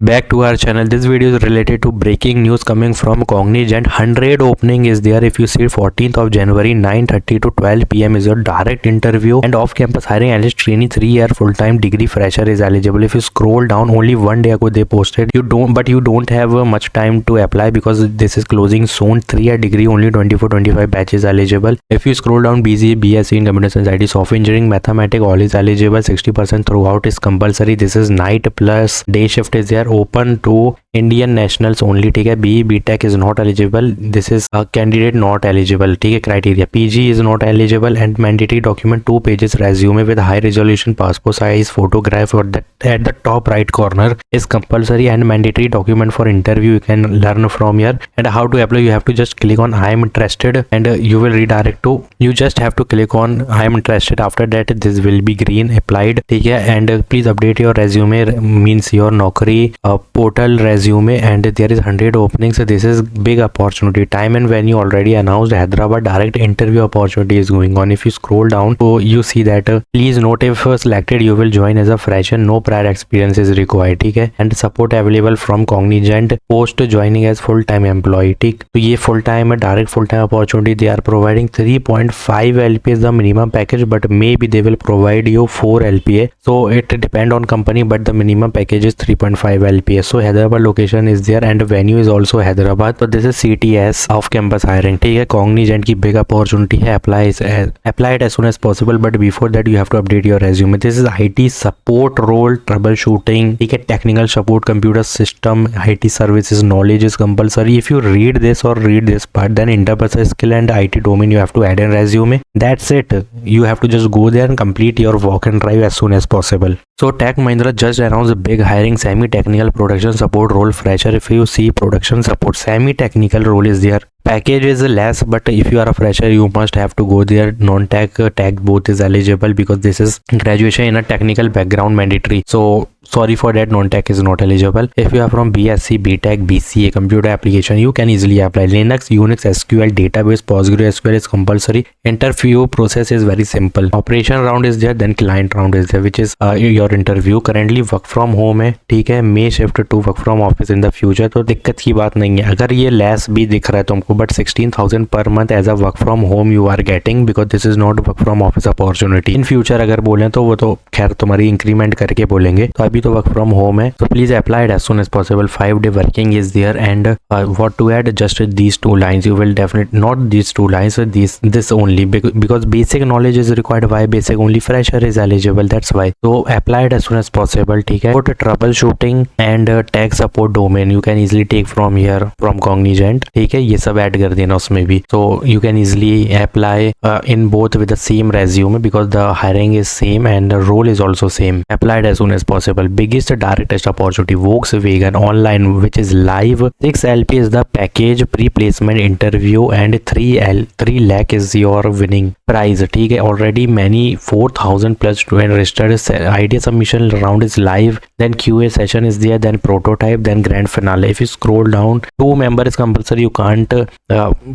Back to our channel. This video is related to breaking news coming from Cognizant. 100 opening is there. If you see 14th of January 9:30 to 12 p.m. is your direct interview and off-campus hiring analyst trainee 3-year full-time degree fresher is eligible. If you scroll down, only one day ago they posted. You don't have much time to apply because this is closing soon. 3-year degree only 24-25 batches eligible. If you scroll down, BC, BSc in computer science, IT, software engineering, mathematics, all is eligible. 60% throughout is compulsory. This is night plus day shift is there. Open to Indian nationals only, ठीक है. B tech is not eligible. This is candidate not eligible, ठीक है. Criteria PG is not eligible and mandatory document 2 pages resume with high resolution passport size photograph or that at the top right corner is compulsory and mandatory document for interview. You can learn from here. And how to apply, you have to just click on I am interested and you will redirect to, you just have to click on I am interested. After that this will be green applied, ठीक है. And please update your resume, means your Naukri portal resume, and there is 100 openings. So this is big opportunity. Time and venue already announced. Hyderabad direct interview opportunity is going on. If you scroll down, so you see that please note if selected you will join as a fresher. No prior experience is required, ठीक है. And support available from Cognizant post joining as full time employee, ठीक. तो ये full time direct full time opportunity. They are providing 3.5 LPA is the minimum package, but maybe they will provide you 4 LPA. So it depend on company, but the minimum package is 3.5 LPA. So Hyderabad location is there and venue is also Hyderabad. So this is CTS off campus hiring, ठीक है. Cognizant की big opportunity है. Apply it as soon as possible, but before that you have to update your resume. This is IT support role, troubleshooting, ठीक है. Technical support, computer system, IT services knowledge is compulsory. If you read this part, then interpersonal skill and IT domain you have to add in resume. That's it. You have to just go there and complete your walk and drive as soon as possible. So Tech Mahindra just announced a big hiring semi-technical production support role fresher. If you see production support, semi-technical role is there. Package is less, but if you are a fresher you must have to go there. Non-tech, tech both is eligible because this is graduation in a technical background mandatory. So sorry for that, non-tech is not eligible. If you are from BSc, BTech, BCA, computer application, you can easily apply. Linux, Unix, SQL, database, PostgreSQL is compulsory. Interview process is very simple. Operation round is there, then client round is there, which is your interview. Currently work from home है, ठीक है. May shift to work from office in the future, तो दिक्कत की बात नहीं है. अगर ये less भी दिख रहा है तुमको, but 16,000 per month as a work from home you are getting because this is not work from office opportunity. In future अगर बोलें तो वो तो खैर तुम्हारी इंक्रीमेंट करके बोलेंगे. तो अभी तो वर्क फ्रॉम होम है, तो please apply it as soon as possible. 5-day working is there and what to add, just these 2 lines. You will definitely not these 2 lines, this only because basic knowledge is required. Why basic? Only fresher is eligible, that's why. So apply it as soon as possible, ठीक है. Put troubleshooting and tech support domain you can easily take from here from Cognizant, ठीक है. ये सब add कर देना उसमें भी. So you can easily apply in both with the same resume because the hiring is same and the role is also same. Apply it as soon as possible. Biggest direct test opportunity, Volkswagen online, which is live. 6 LP is the package, pre-placement interview and 3 lakh is your winning prize, ठीक है. Already many 4,000 plus students registered. Idea submission round is live, then QA session is there, then prototype, then grand finale. If you scroll down, 2 member is compulsory. You can't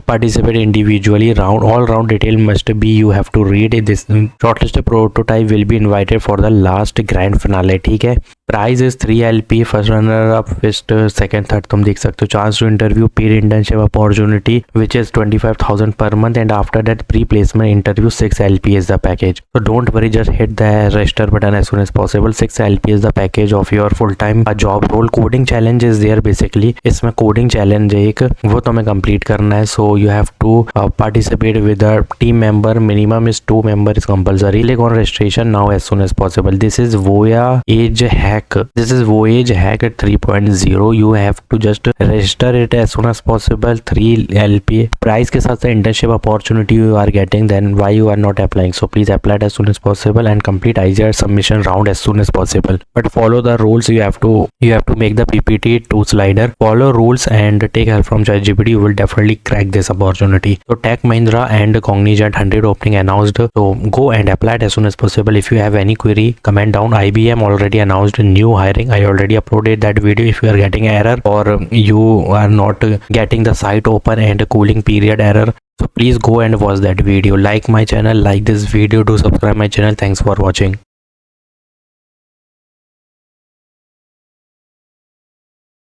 participate individually. All round detail must be, you have to read it. This shortlisted prototype will be invited for the last grand finale, ठीक है. Prize is 3 LP, first runner up, first second third तुम देख सकते हो. Chance to interview, paid internship opportunity which is 25,000 per month and after that pre placement interview. 6 LP is the package. So don't worry, just hit the register button as soon as possible. 6 LP is the package of your full time job role. Coding challenge is there basically. इसमें coding challenge है एक, वो तुम्हें complete करना है. So you have to participate with a team member. Minimum is 2 member is compulsory. Click on registration now as soon as possible. This is Voyage Hack. This is Voyage Hack at 3.0. You have to just register it as soon as possible. 3 LP price के साथ internship opportunity you are getting. Then why you are not applying? So please apply it as soon as possible and complete IGR submission round as soon as possible. But follow the rules. You have to make the PPT 2 slider. Follow rules and take help from ChatGPT. You will definitely crack this opportunity. So Tech Mahindra and Cognizant 100 opening announced. So go and apply it as soon as possible. If you have any query, comment down. IBM already announced new hiring. I already uploaded that video. If you are getting error or you are not getting the site open and cooling period error, so please go and watch that video. Like my channel, like this video, do subscribe my channel. Thanks for watching.